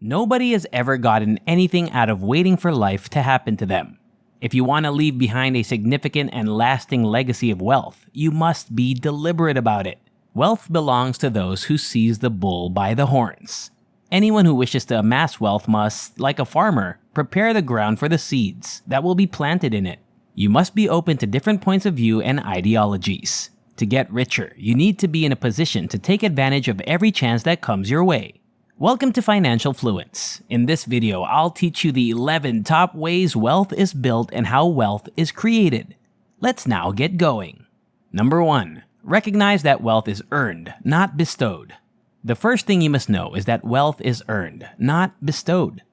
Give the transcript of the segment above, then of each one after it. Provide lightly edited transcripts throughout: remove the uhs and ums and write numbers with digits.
Nobody has ever gotten anything out of waiting for life to happen to them. If you want to leave behind a significant and lasting legacy of wealth, you must be deliberate about it. Wealth belongs to those who seize the bull by the horns. Anyone who wishes to amass wealth must, like a farmer, prepare the ground for the seeds that will be planted in it. You must be open to different points of view and ideologies. To get richer, you need to be in a position to take advantage of every chance that comes your way. Welcome to Financial Fluence. In this video, I'll teach you the 11 top ways wealth is built and how wealth is created. Let's now get going. Number 1. Recognize that wealth is earned, not bestowed. The first thing you must know is that wealth is earned, not bestowed.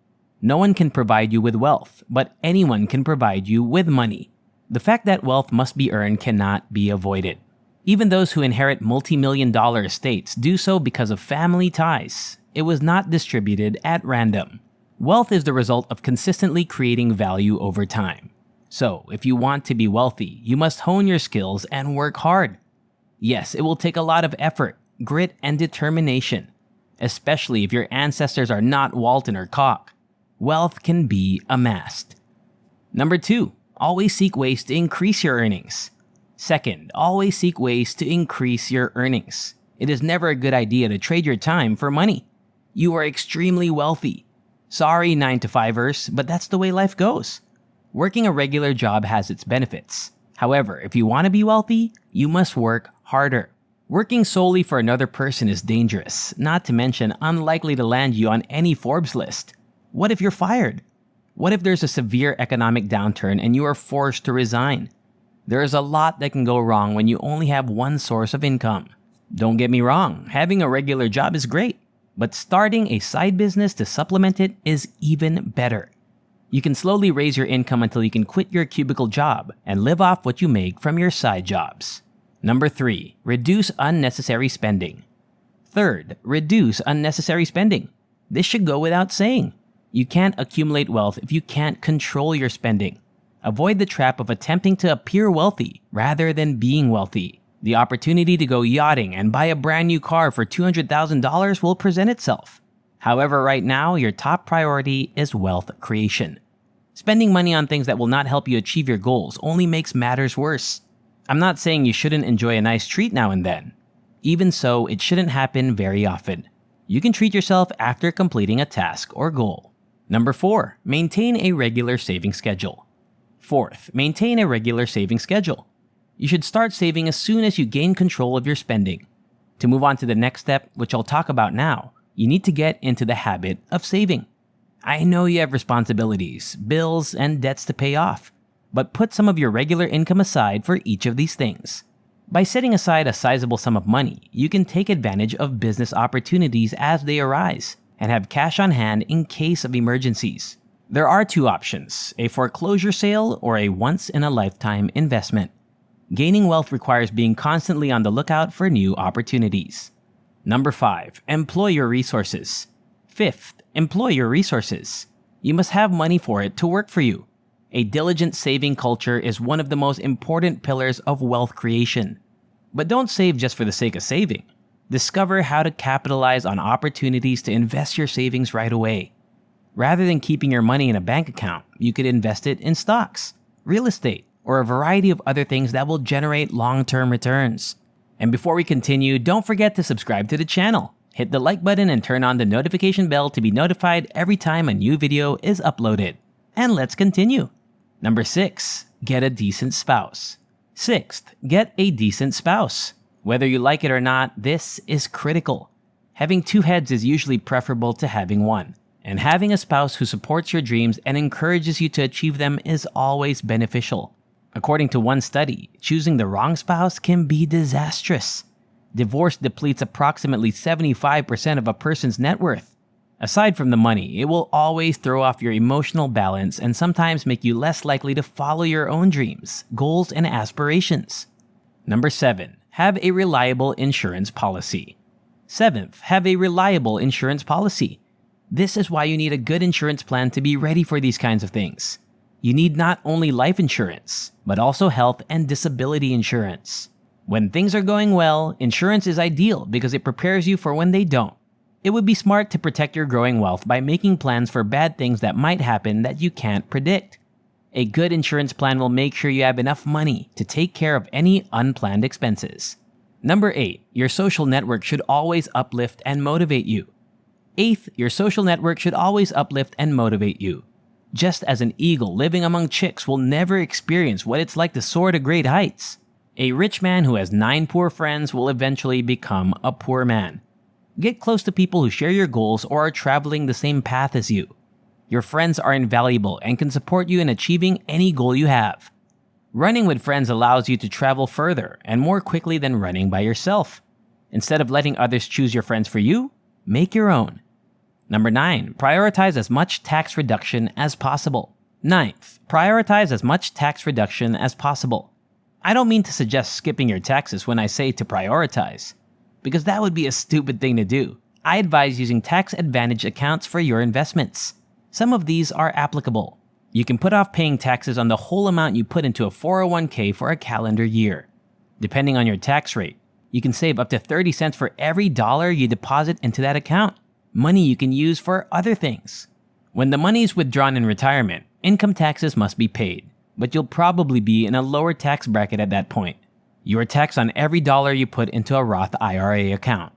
No one can provide you with wealth, but anyone can provide you with money. The fact that wealth must be earned cannot be avoided. Even those who inherit multi-million-dollar estates do so because of family ties. It was not distributed at random. Wealth is the result of consistently creating value over time. So, if you want to be wealthy, you must hone your skills and work hard. Yes, it will take a lot of effort, grit, and determination, especially if your ancestors are not Walton or Koch. Wealth can be amassed. Number 2. Always seek ways to increase your earnings. Second, always seek ways to increase your earnings. It is never a good idea to trade your time for money. You are extremely wealthy. Sorry, 9-to-5ers, but that's the way life goes. Working a regular job has its benefits. However, if you want to be wealthy, you must work harder. Working solely for another person is dangerous, not to mention unlikely to land you on any Forbes list. What if you're fired? What if there's a severe economic downturn and you are forced to resign? There is a lot that can go wrong when you only have one source of income. Don't get me wrong, having a regular job is great. But starting a side business to supplement it is even better. You can slowly raise your income until you can quit your cubicle job and live off what you make from your side jobs. Number 3. Reduce unnecessary spending. Third, reduce unnecessary spending. This should go without saying. You can't accumulate wealth if you can't control your spending. Avoid the trap of attempting to appear wealthy rather than being wealthy. The opportunity to go yachting and buy a brand new car for $200,000 will present itself. However, right now, your top priority is wealth creation. Spending money on things that will not help you achieve your goals only makes matters worse. I'm not saying you shouldn't enjoy a nice treat now and then. Even so, it shouldn't happen very often. You can treat yourself after completing a task or goal. Number 4. Maintain a regular saving schedule. Fourth, maintain a regular saving schedule. You should start saving as soon as you gain control of your spending. To move on to the next step, which I'll talk about now, you need to get into the habit of saving. I know you have responsibilities, bills, and debts to pay off, but put some of your regular income aside for each of these things. By setting aside a sizable sum of money, you can take advantage of business opportunities as they arise and have cash on hand in case of emergencies. There are 2 options, a foreclosure sale or a once-in-a-lifetime investment. Gaining wealth requires being constantly on the lookout for new opportunities. Number 5. Employ your resources. Fifth, employ your resources. You must have money for it to work for you. A diligent saving culture is one of the most important pillars of wealth creation. But don't save just for the sake of saving. Discover how to capitalize on opportunities to invest your savings right away. Rather than keeping your money in a bank account, you could invest it in stocks, real estate, or a variety of other things that will generate long-term returns. And before we continue, don't forget to subscribe to the channel. Hit the like button and turn on the notification bell to be notified every time a new video is uploaded. And let's continue. Number 6. Get a decent spouse. Sixth, get a decent spouse. Whether you like it or not, this is critical. Having 2 heads is usually preferable to having 1. And having a spouse who supports your dreams and encourages you to achieve them is always beneficial. According to one study, choosing the wrong spouse can be disastrous. Divorce depletes approximately 75% of a person's net worth. Aside from the money, it will always throw off your emotional balance and sometimes make you less likely to follow your own dreams, goals, and aspirations. Number 7. Have a reliable insurance policy. 7th, have a reliable insurance policy. This is why you need a good insurance plan to be ready for these kinds of things. You need not only life insurance, but also health and disability insurance. When things are going well, insurance is ideal because it prepares you for when they don't. It would be smart to protect your growing wealth by making plans for bad things that might happen that you can't predict. A good insurance plan will make sure you have enough money to take care of any unplanned expenses. Number 8. Your social network should always uplift and motivate you. 8th, your social network should always uplift and motivate you. Just as an eagle living among chicks will never experience what it's like to soar to great heights, a rich man who has 9 poor friends will eventually become a poor man. Get close to people who share your goals or are traveling the same path as you. Your friends are invaluable and can support you in achieving any goal you have. Running with friends allows you to travel further and more quickly than running by yourself. Instead of letting others choose your friends for you, make your own. Number 9, prioritize as much tax reduction as possible. 9th, prioritize as much tax reduction as possible. I don't mean to suggest skipping your taxes when I say to prioritize, because that would be a stupid thing to do. I advise using tax advantage accounts for your investments. Some of these are applicable. You can put off paying taxes on the whole amount you put into a 401k for a calendar year. Depending on your tax rate, you can save up to 30 cents for every dollar you deposit into that account. Money you can use for other things. When the money is withdrawn in retirement, income taxes must be paid, but you'll probably be in a lower tax bracket at that point. You are taxed on every dollar you put into a Roth IRA account.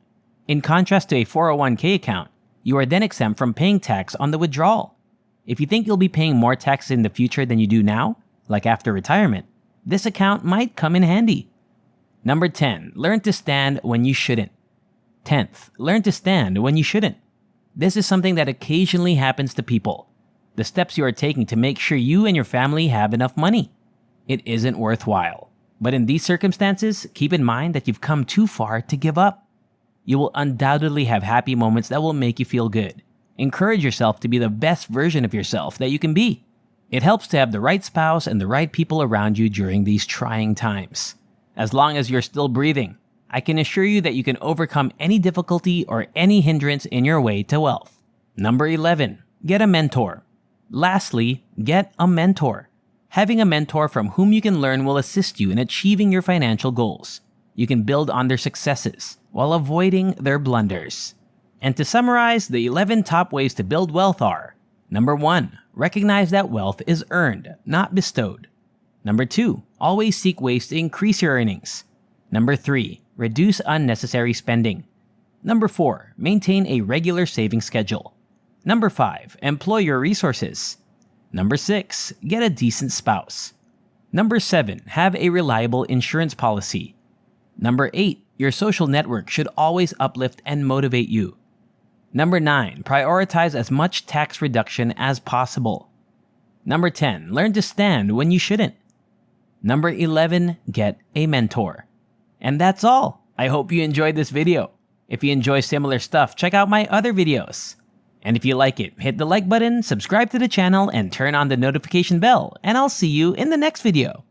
In contrast to a 401k account, you are then exempt from paying tax on the withdrawal. If you think you'll be paying more taxes in the future than you do now, like after retirement, this account might come in handy. Number 10, learn to stand when you shouldn't. 10th, learn to stand when you shouldn't. This is something that occasionally happens to people. The steps you are taking to make sure you and your family have enough money. It isn't worthwhile. But in these circumstances, keep in mind that you've come too far to give up. You will undoubtedly have happy moments that will make you feel good. Encourage yourself to be the best version of yourself that you can be. It helps to have the right spouse and the right people around you during these trying times. As long as you're still breathing, I can assure you that you can overcome any difficulty or any hindrance in your way to wealth. Number 11, get a mentor. Lastly, get a mentor. Having a mentor from whom you can learn will assist you in achieving your financial goals. You can build on their successes while avoiding their blunders. And to summarize, the 11 top ways to build wealth are: Number 1, recognize that wealth is earned, not bestowed. Number 2, always seek ways to increase your earnings. Number 3, reduce unnecessary spending. Number 4, maintain a regular saving schedule. Number 5, employ your resources. Number 6, get a decent spouse. Number 7, have a reliable insurance policy. Number 8, your social network should always uplift and motivate you. Number 9, prioritize as much tax reduction as possible. Number 10, learn to stand when you shouldn't. Number 11, get a mentor. And that's all. I hope you enjoyed this video. If you enjoy similar stuff, check out my other videos. And if you like it, hit the like button, subscribe to the channel, and turn on the notification bell, and I'll see you in the next video.